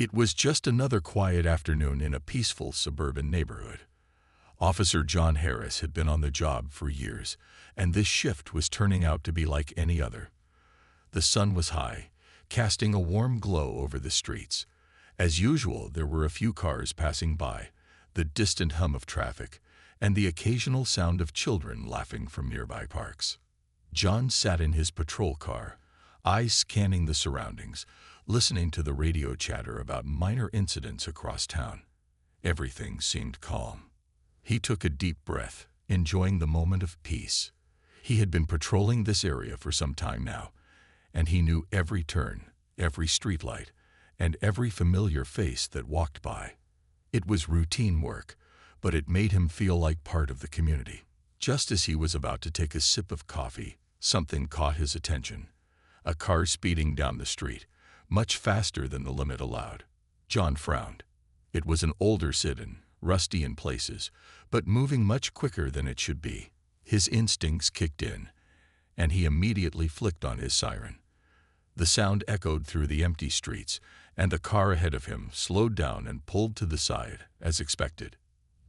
It was just another quiet afternoon in a peaceful suburban neighborhood. Officer John Harris had been on the job for years, and this shift was turning out to be like any other. The sun was high, casting a warm glow over the streets. As usual, there were a few cars passing by, the distant hum of traffic, and the occasional sound of children laughing from nearby parks. John sat in his patrol car, eyes scanning the surroundings, listening to the radio chatter about minor incidents across town. Everything seemed calm. He took a deep breath, enjoying the moment of peace. He had been patrolling this area for some time now, and he knew every turn, every streetlight, and every familiar face that walked by. It was routine work, but it made him feel like part of the community. Just as he was about to take a sip of coffee, something caught his attention. A car speeding down the street, much faster than the limit allowed. John frowned. It was an older sedan, rusty in places, but moving much quicker than it should be. His instincts kicked in, and he immediately flicked on his siren. The sound echoed through the empty streets, and the car ahead of him slowed down and pulled to the side, as expected.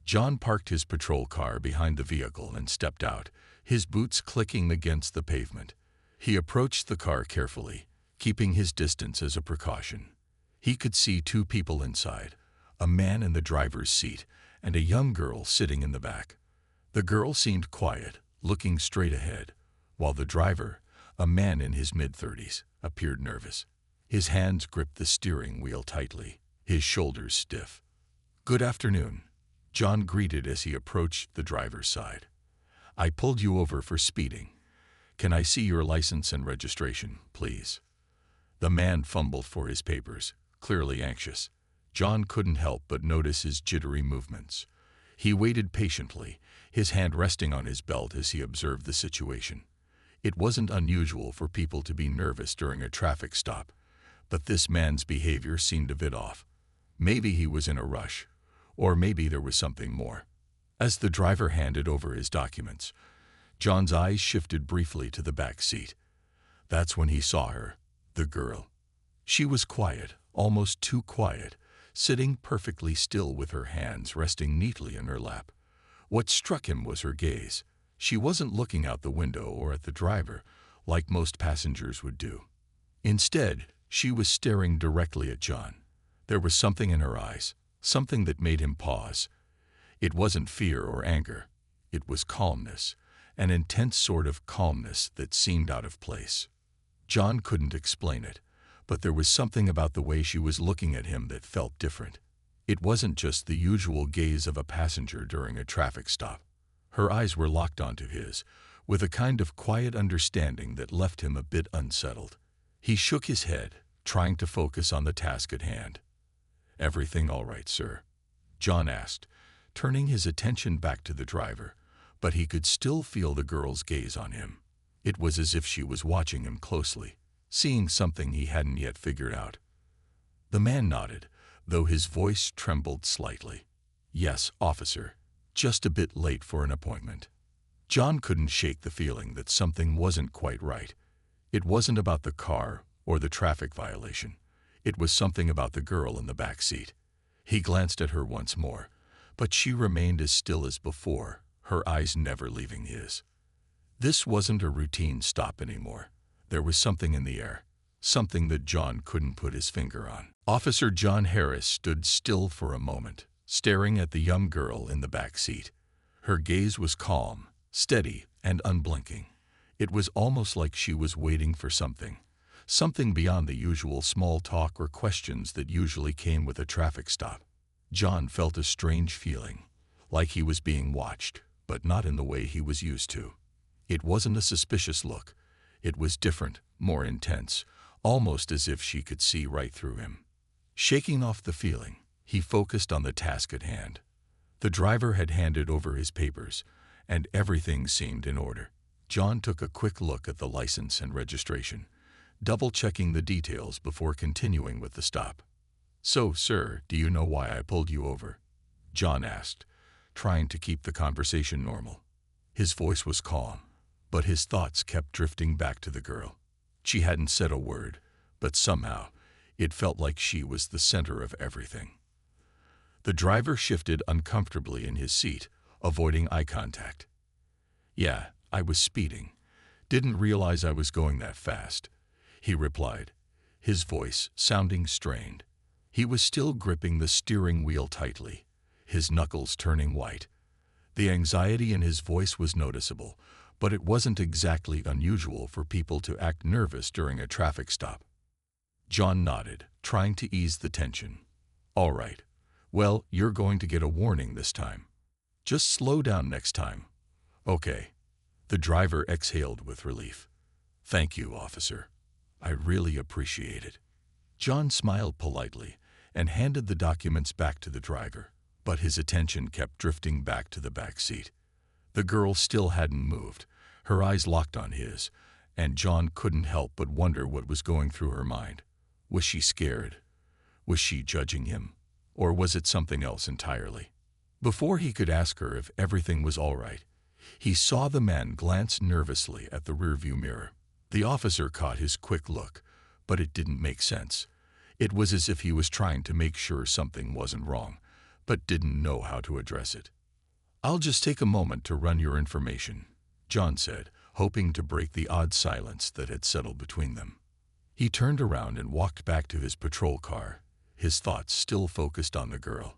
John parked his patrol car behind the vehicle and stepped out, his boots clicking against the pavement. He approached the car carefully, keeping his distance as a precaution. He could see two people inside, a man in the driver's seat and a young girl sitting in the back. The girl seemed quiet, looking straight ahead, while the driver, a man in his mid-30s, appeared nervous. His hands gripped the steering wheel tightly, his shoulders stiff. "Good afternoon," John greeted as he approached the driver's side. "I pulled you over for speeding. Can I see your license and registration, please?" The man fumbled for his papers, clearly anxious. John couldn't help but notice his jittery movements. He waited patiently, his hand resting on his belt as he observed the situation. It wasn't unusual for people to be nervous during a traffic stop, but this man's behavior seemed a bit off. Maybe he was in a rush, or maybe there was something more. As the driver handed over his documents, John's eyes shifted briefly to the back seat. That's when he saw her, the girl. She was quiet, almost too quiet, sitting perfectly still with her hands resting neatly in her lap. What struck him was her gaze. She wasn't looking out the window or at the driver, like most passengers would do. Instead, she was staring directly at John. There was something in her eyes, something that made him pause. It wasn't fear or anger. It was calmness, an intense sort of calmness that seemed out of place. John couldn't explain it, but there was something about the way she was looking at him that felt different. It wasn't just the usual gaze of a passenger during a traffic stop. Her eyes were locked onto his, with a kind of quiet understanding that left him a bit unsettled. He shook his head, trying to focus on the task at hand. "Everything all right, sir?" John asked, turning his attention back to the driver, but he could still feel the girl's gaze on him. It was as if she was watching him closely, seeing something he hadn't yet figured out. The man nodded, though his voice trembled slightly. "Yes, officer. Just a bit late for an appointment." John couldn't shake the feeling that something wasn't quite right. It wasn't about the car or the traffic violation. It was something about the girl in the back seat. He glanced at her once more, but she remained as still as before, her eyes never leaving his. This wasn't a routine stop anymore. There was something in the air, something that John couldn't put his finger on. Officer John Harris stood still for a moment, staring at the young girl in the back seat. Her gaze was calm, steady, and unblinking. It was almost like she was waiting for something beyond the usual small talk or questions that usually came with a traffic stop. John felt a strange feeling, like he was being watched, but not in the way he was used to. It wasn't a suspicious look. It was different, more intense, almost as if she could see right through him. Shaking off the feeling, he focused on the task at hand. The driver had handed over his papers, and everything seemed in order. John took a quick look at the license and registration, double-checking the details before continuing with the stop. "So, sir, do you know why I pulled you over?" John asked, trying to keep the conversation normal. His voice was calm, but his thoughts kept drifting back to the girl. She hadn't said a word, but somehow, It felt like she was the center of everything. The driver shifted uncomfortably in his seat, avoiding eye contact. "Yeah, I was speeding. Didn't realize I was going that fast," he replied, his voice sounding strained. He was still gripping the steering wheel tightly, his knuckles turning white. The anxiety in his voice was noticeable, but it wasn't exactly unusual for people to act nervous during a traffic stop. John nodded, trying to ease the tension. "All right. Well, you're going to get a warning this time. Just slow down next time." "Okay." The driver exhaled with relief. "Thank you, officer. I really appreciate it." John smiled politely and handed the documents back to the driver, but his attention kept drifting back to the back seat. The girl still hadn't moved, her eyes locked on his, and John couldn't help but wonder what was going through her mind. Was she scared? Was she judging him? Or was it something else entirely? Before he could ask her if everything was all right, he saw the man glance nervously at the rearview mirror. The officer caught his quick look, but it didn't make sense. It was as if he was trying to make sure something wasn't wrong, but didn't know how to address it. "I'll just take a moment to run your information," John said, hoping to break the odd silence that had settled between them. He turned around and walked back to his patrol car, his thoughts still focused on the girl.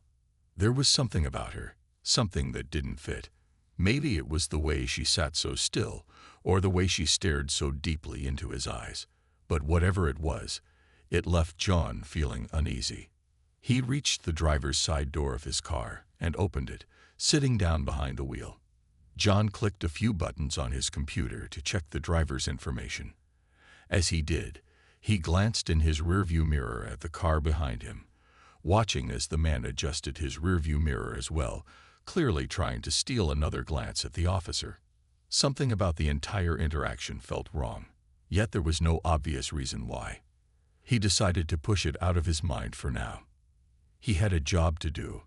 There was something about her, something that didn't fit. Maybe it was the way she sat so still, or the way she stared so deeply into his eyes. But whatever it was, it left John feeling uneasy. He reached the driver's side door of his car and opened it, sitting down behind the wheel. John clicked a few buttons on his computer to check the driver's information. As he did, he glanced in his rearview mirror at the car behind him, watching as the man adjusted his rearview mirror as well, clearly trying to steal another glance at the officer. Something about the entire interaction felt wrong, yet there was no obvious reason why. He decided to push it out of his mind for now. He had a job to do,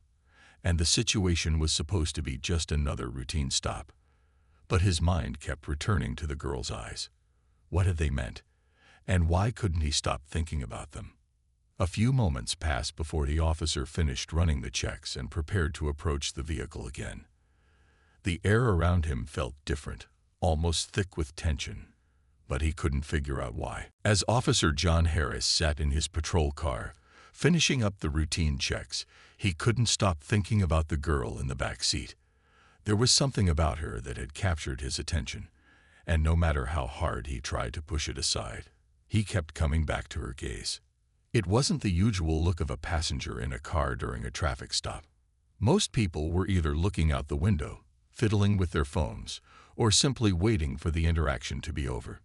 and the situation was supposed to be just another routine stop. But his mind kept returning to the girl's eyes. What had they meant? And why couldn't he stop thinking about them? A few moments passed before the officer finished running the checks and prepared to approach the vehicle again. The air around him felt different, almost thick with tension, but he couldn't figure out why. As Officer John Harris sat in his patrol car, finishing up the routine checks, he couldn't stop thinking about the girl in the back seat. There was something about her that had captured his attention, and no matter how hard he tried to push it aside, he kept coming back to her gaze. It wasn't the usual look of a passenger in a car during a traffic stop. Most people were either looking out the window, fiddling with their phones, or simply waiting for the interaction to be over.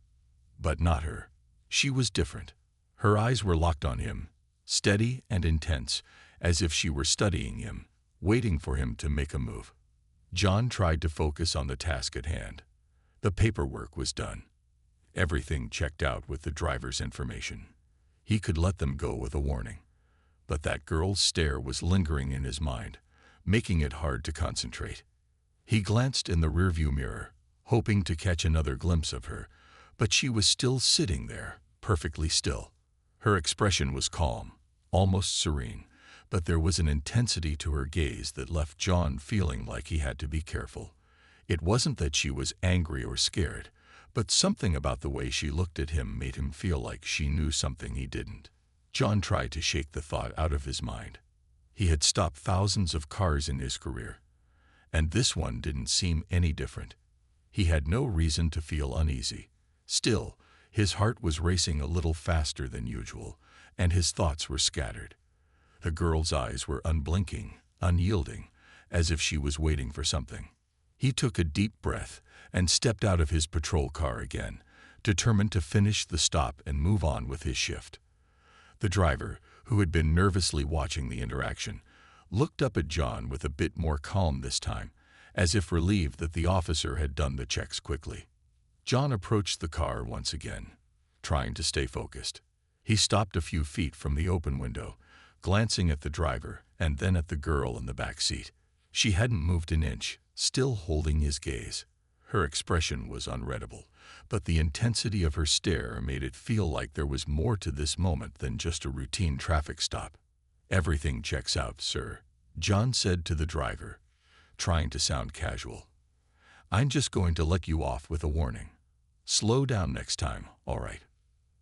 But not her. She was different. Her eyes were locked on him, steady and intense, as if she were studying him, waiting for him to make a move. John tried to focus on the task at hand. The paperwork was done. Everything checked out with the driver's information. He could let them go with a warning. But that girl's stare was lingering in his mind, making it hard to concentrate. He glanced in the rearview mirror, hoping to catch another glimpse of her, but she was still sitting there, perfectly still. Her expression was calm, almost serene, but there was an intensity to her gaze that left John feeling like he had to be careful. It wasn't that she was angry or scared, but something about the way she looked at him made him feel like she knew something he didn't. John tried to shake the thought out of his mind. He had stopped thousands of cars in his career, and this one didn't seem any different. He had no reason to feel uneasy. Still, his heart was racing a little faster than usual, and his thoughts were scattered. The girl's eyes were unblinking, unyielding, as if she was waiting for something. He took a deep breath and stepped out of his patrol car again, determined to finish the stop and move on with his shift. The driver, who had been nervously watching the interaction, looked up at John with a bit more calm this time, as if relieved that the officer had done the checks quickly. John approached the car once again, trying to stay focused. He stopped a few feet from the open window, glancing at the driver and then at the girl in the back seat. She hadn't moved an inch, still holding his gaze. Her expression was unreadable, but the intensity of her stare made it feel like there was more to this moment than just a routine traffic stop. "Everything checks out, sir," John said to the driver, trying to sound casual. "I'm just going to let you off with a warning. Slow down next time, all right?"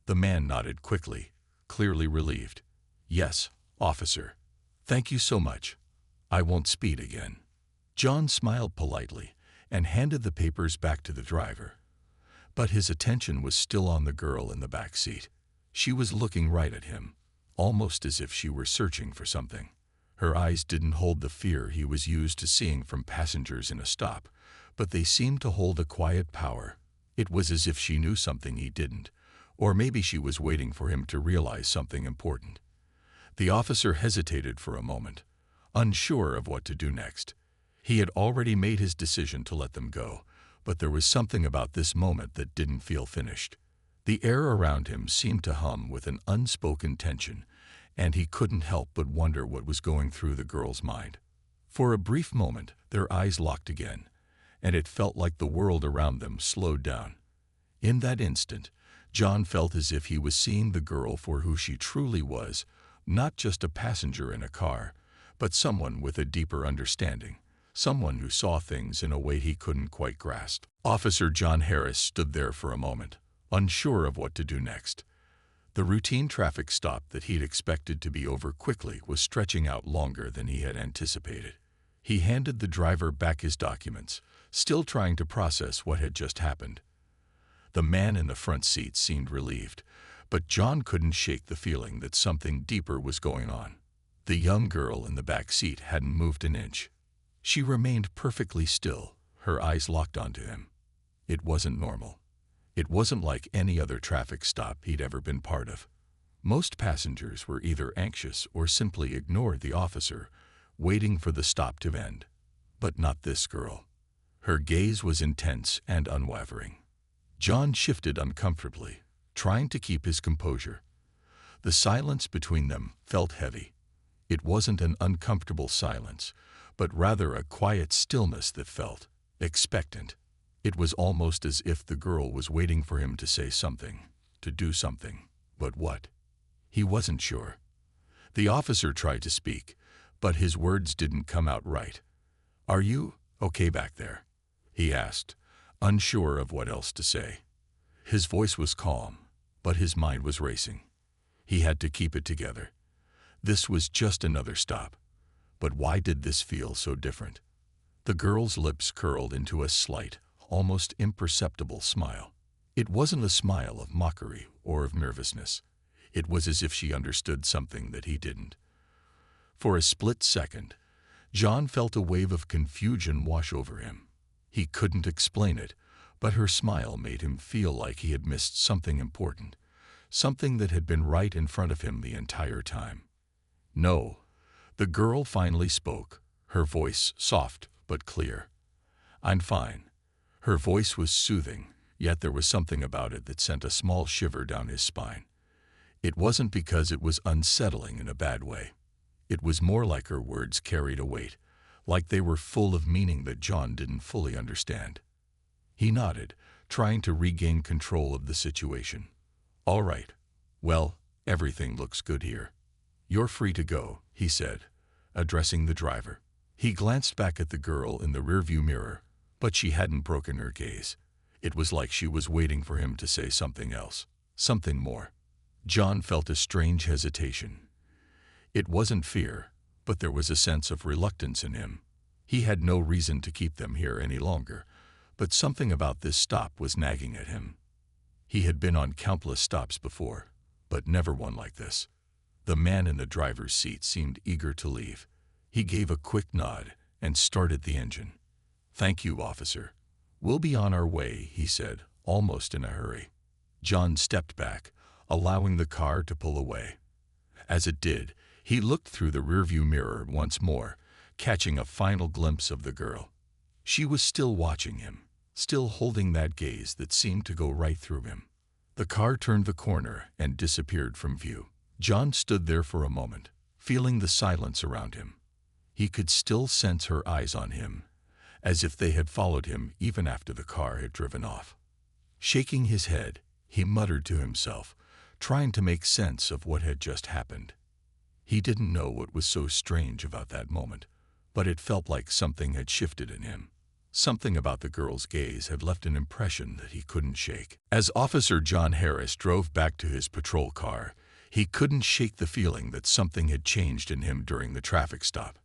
The man nodded quickly, clearly relieved. "Yes, officer. Thank you so much. I won't speed again." John smiled politely and handed the papers back to the driver. But his attention was still on the girl in the back seat. She was looking right at him, almost as if she were searching for something. Her eyes didn't hold the fear he was used to seeing from passengers in a stop, but they seemed to hold a quiet power. It was as if she knew something he didn't, or maybe she was waiting for him to realize something important. The officer hesitated for a moment, unsure of what to do next. He had already made his decision to let them go, but there was something about this moment that didn't feel finished. The air around him seemed to hum with an unspoken tension, and he couldn't help but wonder what was going through the girl's mind. For a brief moment, their eyes locked again, and it felt like the world around them slowed down. In that instant, John felt as if he was seeing the girl for who she truly was, not just a passenger in a car, but someone with a deeper understanding, someone who saw things in a way he couldn't quite grasp. Officer John Harris stood there for a moment, unsure of what to do next. The routine traffic stop that he'd expected to be over quickly was stretching out longer than he had anticipated. He handed the driver back his documents, still trying to process what had just happened. The man in the front seat seemed relieved, but John couldn't shake the feeling that something deeper was going on. The young girl in the back seat hadn't moved an inch. She remained perfectly still, her eyes locked onto him. It wasn't normal. It wasn't like any other traffic stop he'd ever been part of. Most passengers were either anxious or simply ignored the officer, waiting for the stop to end. But not this girl. Her gaze was intense and unwavering. John shifted uncomfortably, trying to keep his composure. The silence between them felt heavy. It wasn't an uncomfortable silence, but rather a quiet stillness that felt expectant. It was almost as if the girl was waiting for him to say something, to do something. But what? He wasn't sure. The officer tried to speak, but his words didn't come out right. "Are you okay back there?" he asked, unsure of what else to say. His voice was calm, but his mind was racing. He had to keep it together. This was just another stop. But why did this feel so different? The girl's lips curled into a slight, almost imperceptible smile. It wasn't a smile of mockery or of nervousness. It was as if she understood something that he didn't. For a split second, John felt a wave of confusion wash over him. He couldn't explain it, but her smile made him feel like he had missed something important, something that had been right in front of him the entire time. "No." The girl finally spoke, her voice soft but clear. "I'm fine." Her voice was soothing, yet there was something about it that sent a small shiver down his spine. It wasn't because it was unsettling in a bad way. It was more like her words carried a weight, like they were full of meaning that John didn't fully understand. He nodded, trying to regain control of the situation. "All right. Well, everything looks good here. You're free to go," he said, addressing the driver. He glanced back at the girl in the rearview mirror, but she hadn't broken her gaze. It was like she was waiting for him to say something else, something more. John felt a strange hesitation. It wasn't fear, but there was a sense of reluctance in him. He had no reason to keep them here any longer, but something about this stop was nagging at him. He had been on countless stops before, but never one like this. The man in the driver's seat seemed eager to leave. He gave a quick nod and started the engine. "Thank you, officer. We'll be on our way," he said, almost in a hurry. John stepped back, allowing the car to pull away. As it did, he looked through the rearview mirror once more, catching a final glimpse of the girl. She was still watching him, still holding that gaze that seemed to go right through him. The car turned the corner and disappeared from view. John stood there for a moment, feeling the silence around him. He could still sense her eyes on him, as if they had followed him even after the car had driven off. Shaking his head, he muttered to himself, trying to make sense of what had just happened. He didn't know what was so strange about that moment, but it felt like something had shifted in him. Something about the girl's gaze had left an impression that he couldn't shake. As Officer John Harris drove back to his patrol car, he couldn't shake the feeling that something had changed in him during the traffic stop.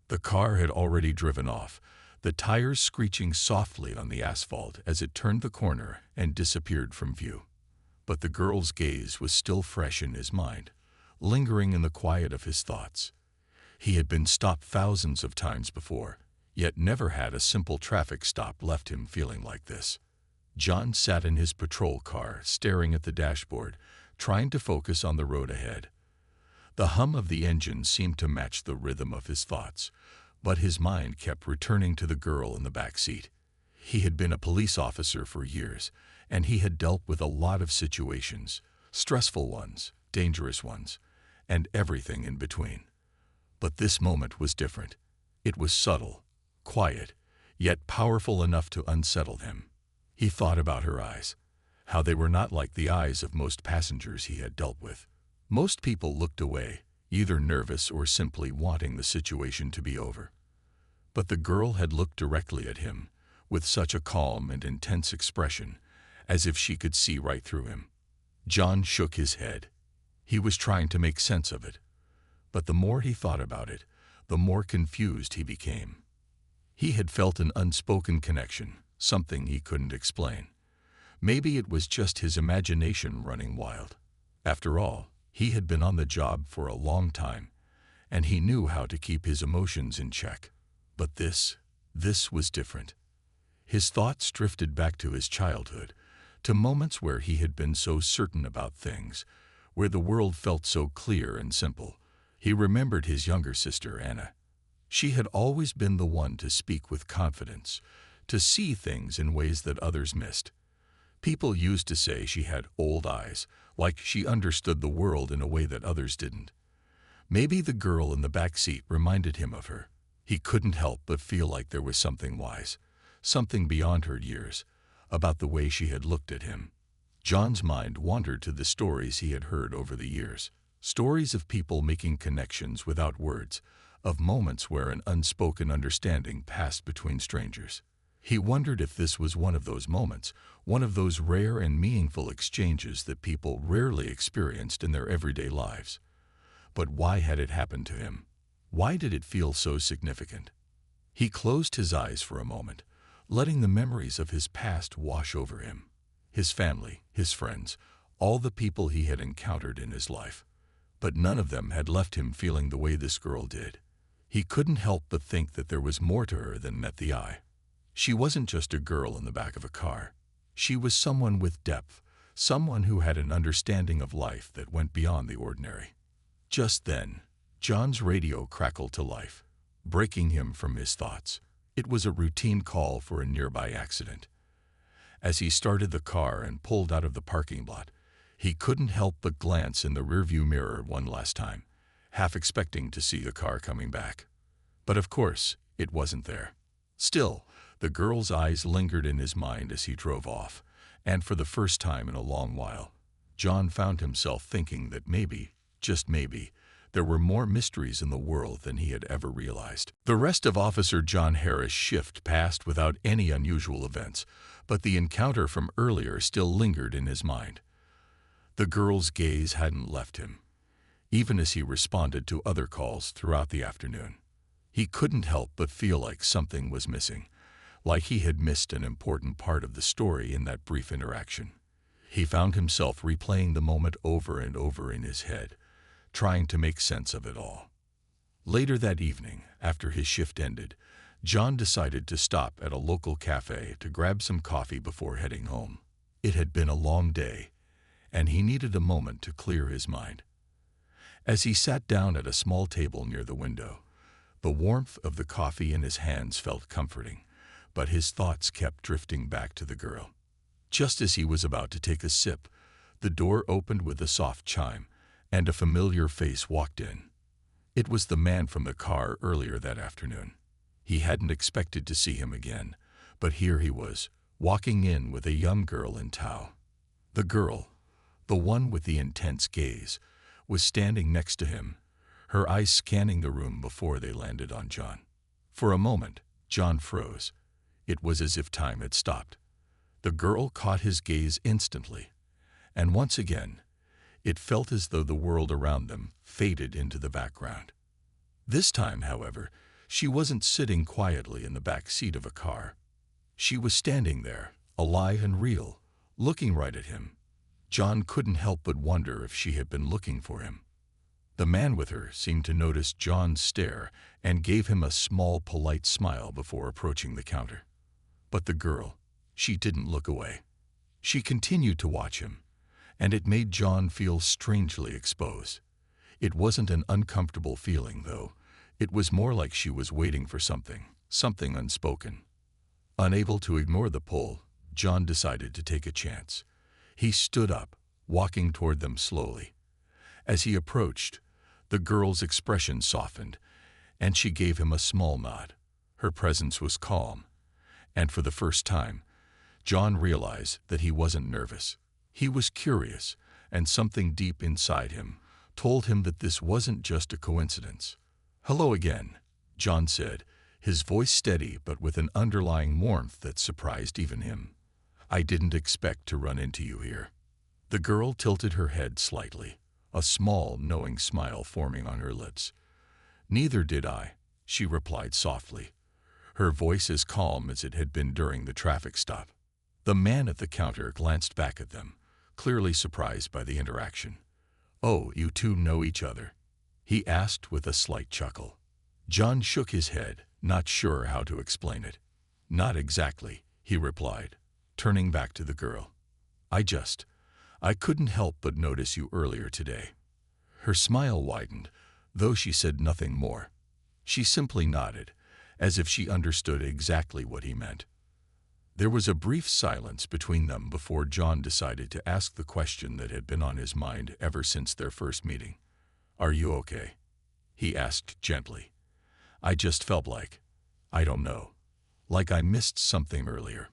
The car had already driven off, the tires screeching softly on the asphalt as it turned the corner and disappeared from view. But the girl's gaze was still fresh in his mind, lingering in the quiet of his thoughts. He had been stopped thousands of times before, yet never had a simple traffic stop left him feeling like this. John sat in his patrol car, staring at the dashboard, trying to focus on the road ahead. The hum of the engine seemed to match the rhythm of his thoughts, but his mind kept returning to the girl in the back seat. He had been a police officer for years, and he had dealt with a lot of situations, stressful ones, dangerous ones, and everything in between. But this moment was different. It was subtle, quiet, yet powerful enough to unsettle him. He thought about her eyes, how they were not like the eyes of most passengers he had dealt with. Most people looked away, either nervous or simply wanting the situation to be over. But the girl had looked directly at him, with such a calm and intense expression, as if she could see right through him. John shook his head. He was trying to make sense of it. But the more he thought about it, the more confused he became. He had felt an unspoken connection, something he couldn't explain. Maybe it was just his imagination running wild. After all, he had been on the job for a long time, and he knew how to keep his emotions in check. But this was different. His thoughts drifted back to his childhood, to moments where he had been so certain about things, where the world felt so clear and simple. He remembered his younger sister, Anna. She had always been the one to speak with confidence, to see things in ways that others missed. People used to say she had old eyes, like she understood the world in a way that others didn't. Maybe the girl in the back seat reminded him of her. He couldn't help but feel like there was something wise, something beyond her years, about the way she had looked at him. John's mind wandered to the stories he had heard over the years. Stories of people making connections without words, of moments where an unspoken understanding passed between strangers. He wondered if this was one of those moments, one of those rare and meaningful exchanges that people rarely experienced in their everyday lives. But why had it happened to him? Why did it feel so significant? He closed his eyes for a moment, letting the memories of his past wash over him. His family, his friends, all the people he had encountered in his life. But none of them had left him feeling the way this girl did. He couldn't help but think that there was more to her than met the eye. She wasn't just a girl in the back of a car. She was someone with depth, someone who had an understanding of life that went beyond the ordinary. Just then, John's radio crackled to life, breaking him from his thoughts. It was a routine call for a nearby accident. As he started the car and pulled out of the parking lot, he couldn't help but glance in the rearview mirror one last time, half expecting to see the car coming back. But of course, it wasn't there. Still, the girl's eyes lingered in his mind as he drove off, and for the first time in a long while, John found himself thinking that maybe, just maybe, there were more mysteries in the world than he had ever realized. The rest of Officer John Harris' shift passed without any unusual events, but the encounter from earlier still lingered in his mind. The girl's gaze hadn't left him, even as he responded to other calls throughout the afternoon. He couldn't help but feel like something was missing, like he had missed an important part of the story in that brief interaction. He found himself replaying the moment over and over in his head, trying to make sense of it all. Later that evening, after his shift ended, John decided to stop at a local cafe to grab some coffee before heading home. It had been a long day, and he needed a moment to clear his mind. As he sat down at a small table near the window, the warmth of the coffee in his hands felt comforting, but his thoughts kept drifting back to the girl. Just as he was about to take a sip, the door opened with a soft chime, and a familiar face walked in. It was the man from the car earlier that afternoon. He hadn't expected to see him again, but here he was, walking in with a young girl in tow. The girl, the one with the intense gaze, was standing next to him, her eyes scanning the room before they landed on John. For a moment, John froze. It was as if time had stopped. The girl caught his gaze instantly, and once again, it felt as though the world around them faded into the background. This time, however, she wasn't sitting quietly in the back seat of a car. She was standing there, alive and real, looking right at him. John couldn't help but wonder if she had been looking for him. The man with her seemed to notice John's stare and gave him a small, polite smile before approaching the counter. But the girl, she didn't look away. She continued to watch him, and it made John feel strangely exposed. It wasn't an uncomfortable feeling, though. It was more like she was waiting for something unspoken. Unable to ignore the pull, John decided to take a chance. He stood up, walking toward them slowly. As he approached, the girl's expression softened, and she gave him a small nod. Her presence was calm, and for the first time, John realized that he wasn't nervous. He was curious, and something deep inside him told him that this wasn't just a coincidence. "Hello again," John said, his voice steady but with an underlying warmth that surprised even him. "I didn't expect to run into you here." The girl tilted her head slightly, a small, knowing smile forming on her lips. "Neither did I," she replied softly, her voice as calm as it had been during the traffic stop. The man at the counter glanced back at them, clearly surprised by the interaction. "Oh, you two know each other?" he asked with a slight chuckle. John shook his head, not sure how to explain it. "Not exactly," he replied, turning back to the girl. I couldn't help but notice you earlier today." Her smile widened, though she said nothing more. She simply nodded, as if she understood exactly what he meant. There was a brief silence between them before John decided to ask the question that had been on his mind ever since their first meeting. "Are you okay?" he asked gently. "I just felt like, I don't know, like I missed something earlier."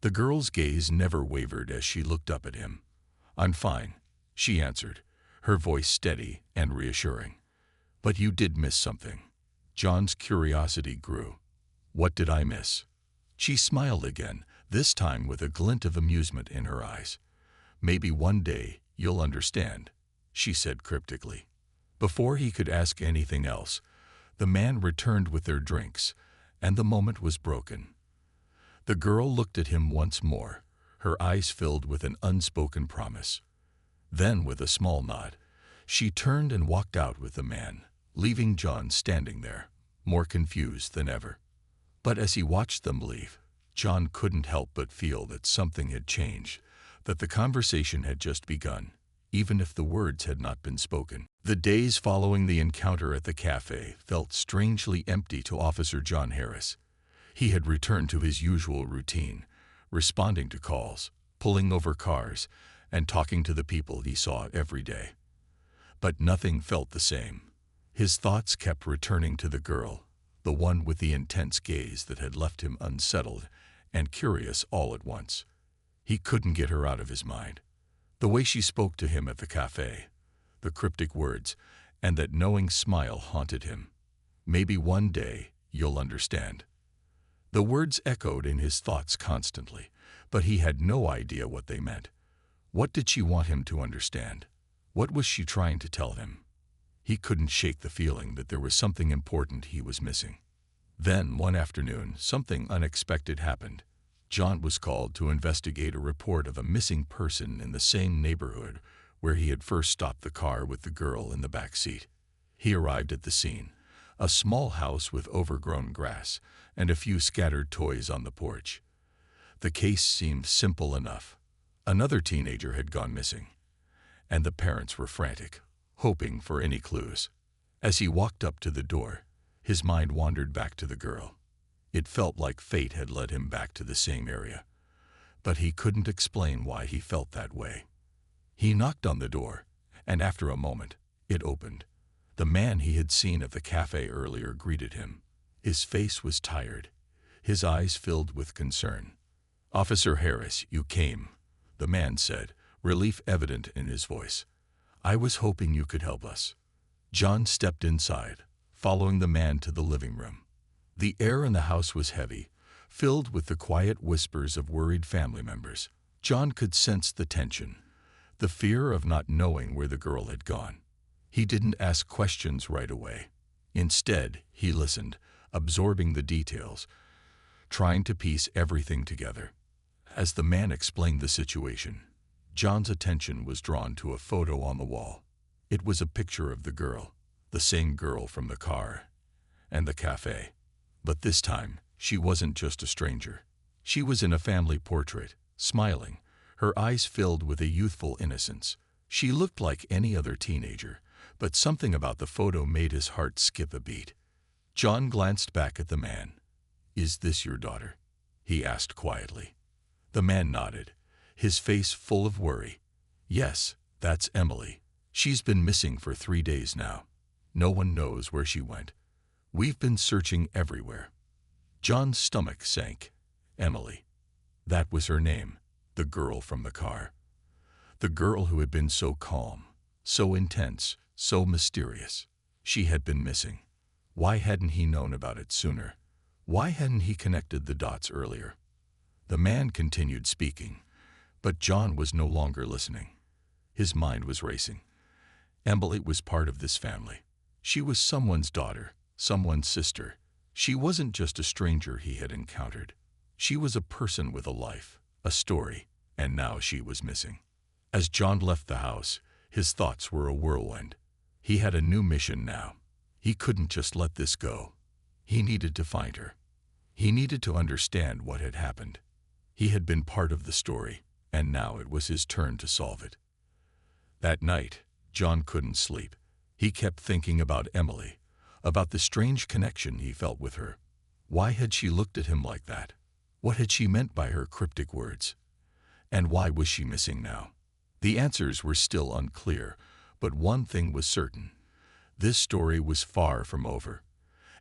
The girl's gaze never wavered as she looked up at him. "I'm fine," she answered, her voice steady and reassuring. "But you did miss something." John's curiosity grew. "What did I miss?" She smiled again, this time with a glint of amusement in her eyes. "Maybe one day you'll understand," she said cryptically. Before he could ask anything else, the man returned with their drinks, and the moment was broken. The girl looked at him once more, her eyes filled with an unspoken promise. Then, with a small nod, she turned and walked out with the man, leaving John standing there, more confused than ever. But as he watched them leave, John couldn't help but feel that something had changed, that the conversation had just begun, even if the words had not been spoken. The days following the encounter at the cafe felt strangely empty to Officer John Harris. He had returned to his usual routine, responding to calls, pulling over cars, and talking to the people he saw every day. But nothing felt the same. His thoughts kept returning to the girl, the one with the intense gaze that had left him unsettled and curious all at once. He couldn't get her out of his mind. The way she spoke to him at the cafe, the cryptic words, and that knowing smile haunted him. "Maybe one day you'll understand." The words echoed in his thoughts constantly, but he had no idea what they meant. What did she want him to understand? What was she trying to tell him? He couldn't shake the feeling that there was something important he was missing. Then, one afternoon, something unexpected happened. John was called to investigate a report of a missing person in the same neighborhood where he had first stopped the car with the girl in the back seat. He arrived at the scene, a small house with overgrown grass and a few scattered toys on the porch. The case seemed simple enough. Another teenager had gone missing, and the parents were frantic, hoping for any clues. As he walked up to the door, his mind wandered back to the girl. It felt like fate had led him back to the same area, but he couldn't explain why he felt that way. He knocked on the door, and after a moment, it opened. The man he had seen at the cafe earlier greeted him. His face was tired, his eyes filled with concern. "Officer Harris, you came," the man said, relief evident in his voice. "I was hoping you could help us." John stepped inside, following the man to the living room. The air in the house was heavy, filled with the quiet whispers of worried family members. John could sense the tension, the fear of not knowing where the girl had gone. He didn't ask questions right away. Instead, he listened, absorbing the details, trying to piece everything together. As the man explained the situation, John's attention was drawn to a photo on the wall. It was a picture of the girl, the same girl from the car and the cafe. But this time, she wasn't just a stranger. She was in a family portrait, smiling, her eyes filled with a youthful innocence. She looked like any other teenager, but something about the photo made his heart skip a beat. John glanced back at the man. "Is this your daughter?" he asked quietly. The man nodded, his face full of worry. "Yes, that's Emily. She's been missing for 3 days now. No one knows where she went. We've been searching everywhere." John's stomach sank. Emily. That was her name, the girl from the car. The girl who had been so calm, so intense, so mysterious. She had been missing. Why hadn't he known about it sooner? Why hadn't he connected the dots earlier? The man continued speaking, but John was no longer listening. His mind was racing. Emily was part of this family. She was someone's daughter, someone's sister. She wasn't just a stranger he had encountered. She was a person with a life, a story, and now she was missing. As John left the house, his thoughts were a whirlwind. He had a new mission now. He couldn't just let this go. He needed to find her. He needed to understand what had happened. He had been part of the story, and now it was his turn to solve it. That night, John couldn't sleep. He kept thinking about Emily, about the strange connection he felt with her. Why had she looked at him like that? What had she meant by her cryptic words? And why was she missing now? The answers were still unclear, but one thing was certain. This story was far from over,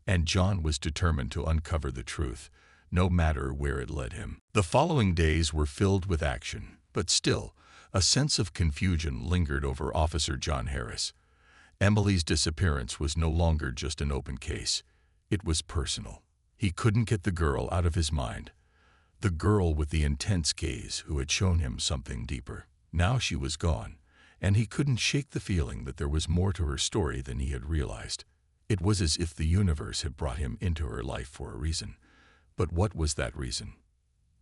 and John was determined to uncover the truth, no matter where it led him. The following days were filled with action, but still, a sense of confusion lingered over Officer John Harris. Emily's disappearance was no longer just an open case. It was personal. He couldn't get the girl out of his mind. The girl with the intense gaze who had shown him something deeper. Now she was gone, and he couldn't shake the feeling that there was more to her story than he had realized. It was as if the universe had brought him into her life for a reason. But what was that reason?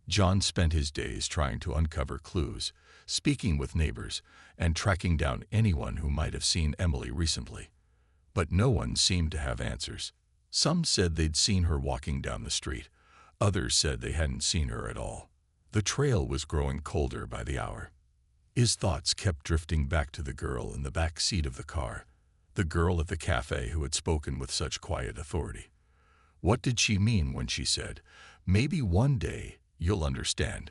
John spent his days trying to uncover clues, speaking with neighbors, and tracking down anyone who might have seen Emily recently. But no one seemed to have answers. Some said they'd seen her walking down the street. Others said they hadn't seen her at all. The trail was growing colder by the hour. His thoughts kept drifting back to the girl in the back seat of the car, the girl at the cafe who had spoken with such quiet authority. What did she mean when she said, "Maybe one day you'll understand"?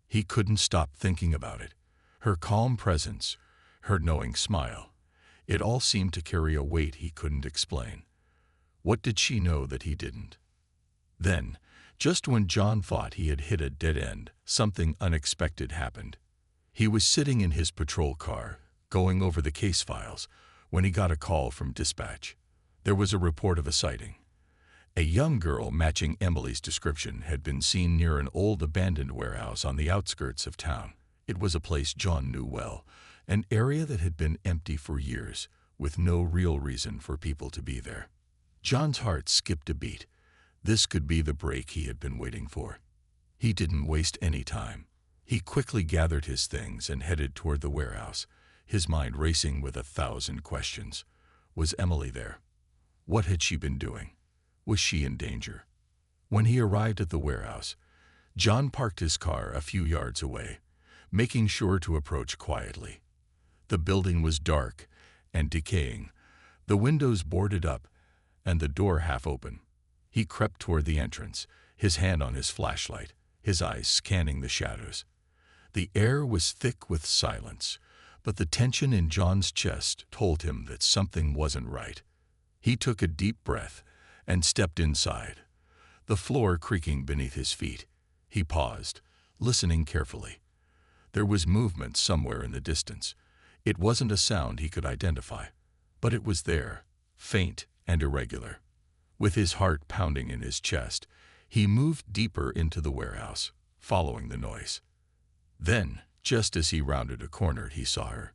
He couldn't stop thinking about it. Her calm presence, her knowing smile, it all seemed to carry a weight he couldn't explain. What did she know that he didn't? Then, just when John thought he had hit a dead end, something unexpected happened. He was sitting in his patrol car, going over the case files, when he got a call from dispatch. There was a report of a sighting. A young girl matching Emily's description had been seen near an old abandoned warehouse on the outskirts of town. It was a place John knew well, an area that had been empty for years, with no real reason for people to be there. John's heart skipped a beat. This could be the break he had been waiting for. He didn't waste any time. He quickly gathered his things and headed toward the warehouse, his mind racing with 1,000 questions. Was Emily there? What had she been doing? Was she in danger? When he arrived at the warehouse, John parked his car a few yards away, making sure to approach quietly. The building was dark and decaying, the windows boarded up, and the door half open. He crept toward the entrance, his hand on his flashlight, his eyes scanning the shadows. The air was thick with silence, but the tension in John's chest told him that something wasn't right. He took a deep breath and stepped inside, the floor creaking beneath his feet. He paused, listening carefully. There was movement somewhere in the distance. It wasn't a sound he could identify, but it was there, faint and irregular. With his heart pounding in his chest, he moved deeper into the warehouse, following the noise. Then, just as he rounded a corner, he saw her.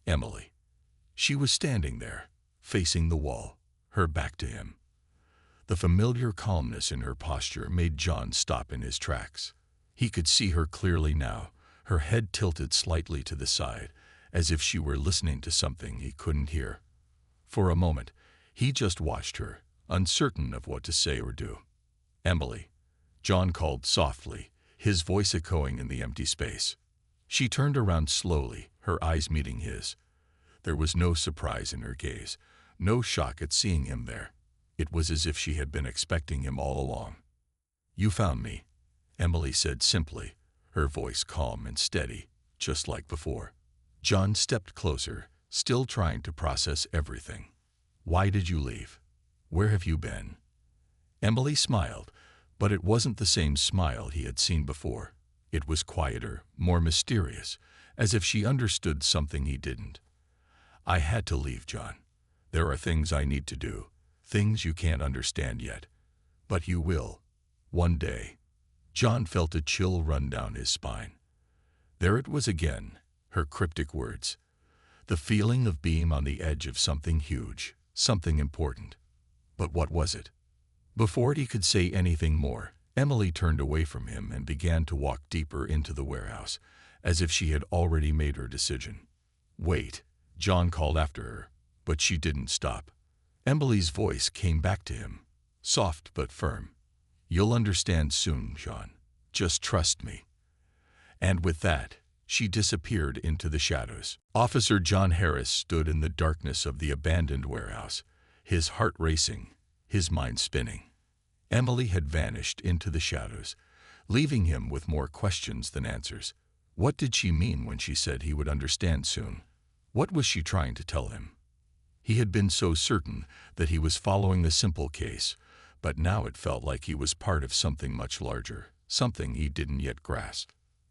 Emily. She was standing there, facing the wall, her back to him. The familiar calmness in her posture made John stop in his tracks. He could see her clearly now, her head tilted slightly to the side, as if she were listening to something he couldn't hear. For a moment, he just watched her, uncertain of what to say or do. Emily, John called softly, his voice echoing in the empty space. She turned around slowly, her eyes meeting his. There was no surprise in her gaze, no shock at seeing him there. It was as if she had been expecting him all along. "You found me," Emily said simply, her voice calm and steady, just like before. John stepped closer, still trying to process everything. "Why did you leave? Where have you been?" Emily smiled, but it wasn't the same smile he had seen before. It was quieter, more mysterious, as if she understood something he didn't. "I had to leave, John. There are things I need to do, things you can't understand yet. But you will. One day." John felt a chill run down his spine. There it was again, her cryptic words. The feeling of being on the edge of something huge, something important. But what was it? Before he could say anything more, Emily turned away from him and began to walk deeper into the warehouse, as if she had already made her decision. "Wait," John called after her, but she didn't stop. Emily's voice came back to him, soft but firm. "You'll understand soon, John. Just trust me." And with that, she disappeared into the shadows. Officer John Harris stood in the darkness of the abandoned warehouse, his heart racing, his mind spinning. Emily had vanished into the shadows, leaving him with more questions than answers. What did she mean when she said he would understand soon? What was she trying to tell him? He had been so certain that he was following the simple case, but now it felt like he was part of something much larger, something he didn't yet grasp.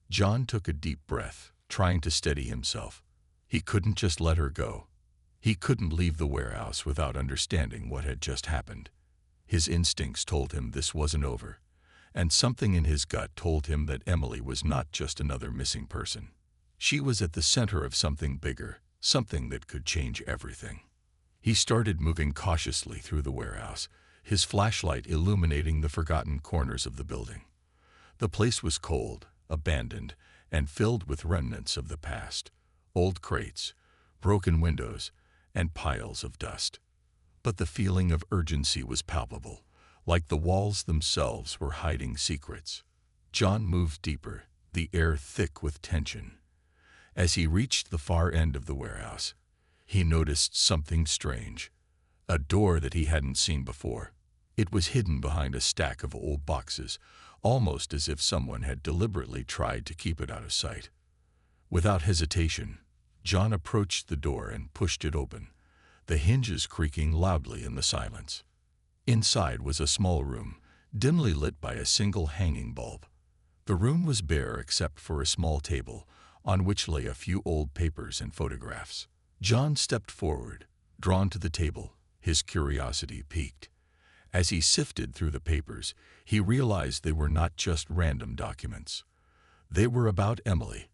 John took a deep breath, trying to steady himself. He couldn't just let her go. He couldn't leave the warehouse without understanding what had just happened. His instincts told him this wasn't over, and something in his gut told him that Emily was not just another missing person. She was at the center of something bigger, something that could change everything. He started moving cautiously through the warehouse, his flashlight illuminating the forgotten corners of the building. The place was cold, abandoned, and filled with remnants of the past, old crates, broken windows, and piles of dust. But the feeling of urgency was palpable, like the walls themselves were hiding secrets. John moved deeper, the air thick with tension. As he reached the far end of the warehouse, he noticed something strange, a door that he hadn't seen before. It was hidden behind a stack of old boxes, almost as if someone had deliberately tried to keep it out of sight. Without hesitation, John approached the door and pushed it open, the hinges creaking loudly in the silence. Inside was a small room, dimly lit by a single hanging bulb. The room was bare except for a small table, on which lay a few old papers and photographs. John stepped forward, drawn to the table, his curiosity piqued. As he sifted through the papers, he realized they were not just random documents. They were about Emily,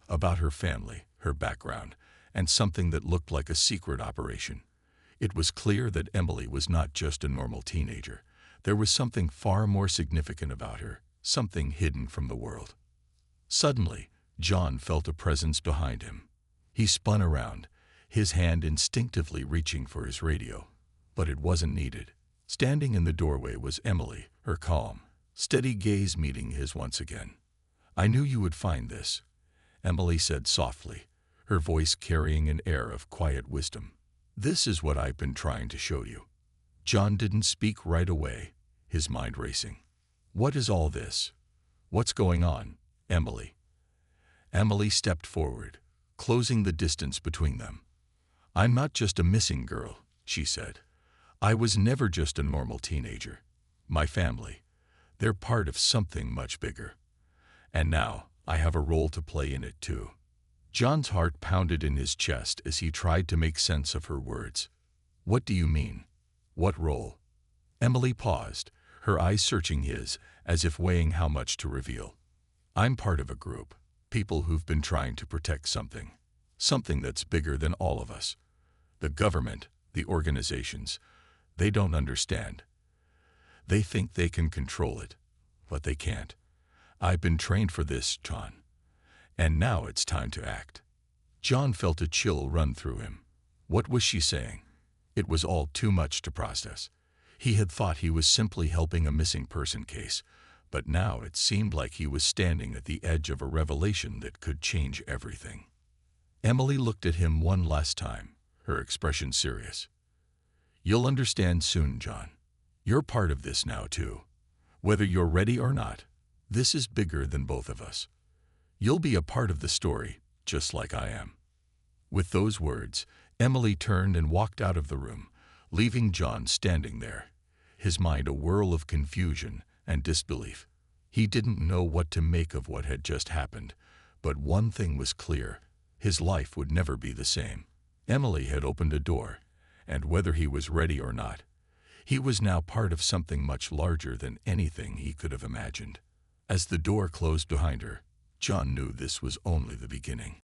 about her family, her background, and something that looked like a secret operation. It was clear that Emily was not just a normal teenager. There was something far more significant about her, something hidden from the world. Suddenly, John felt a presence behind him. He spun around, his hand instinctively reaching for his radio. But it wasn't needed. Standing in the doorway was Emily, her calm, steady gaze meeting his once again. "I knew you would find this," Emily said softly, her voice carrying an air of quiet wisdom. "This is what I've been trying to show you." John didn't speak right away, his mind racing. "What is all this? What's going on, Emily?" Emily stepped forward, closing the distance between them. "I'm not just a missing girl," she said. I was never just a normal teenager. My family, they're part of something much bigger. And now, I have a role to play in it too. John's heart pounded in his chest as he tried to make sense of her words. What do you mean? What role? Emily paused, her eyes searching his, as if weighing how much to reveal. I'm part of a group, people who've been trying to protect something. Something that's bigger than all of us. The government, the organizations, they don't understand. They think they can control it, but they can't. I've been trained for this, John. And now it's time to act. John felt a chill run through him. What was she saying? It was all too much to process. He had thought he was simply helping a missing person case, but now it seemed like he was standing at the edge of a revelation that could change everything. Emily looked at him one last time, her expression serious. You'll understand soon, John. You're part of this now, too. Whether you're ready or not, this is bigger than both of us. You'll be a part of the story, just like I am. With those words, Emily turned and walked out of the room, leaving John standing there, his mind a whirl of confusion and disbelief. He didn't know what to make of what had just happened, but one thing was clear. His life would never be the same. Emily had opened a door, and whether he was ready or not, he was now part of something much larger than anything he could have imagined. As the door closed behind her, John knew this was only the beginning.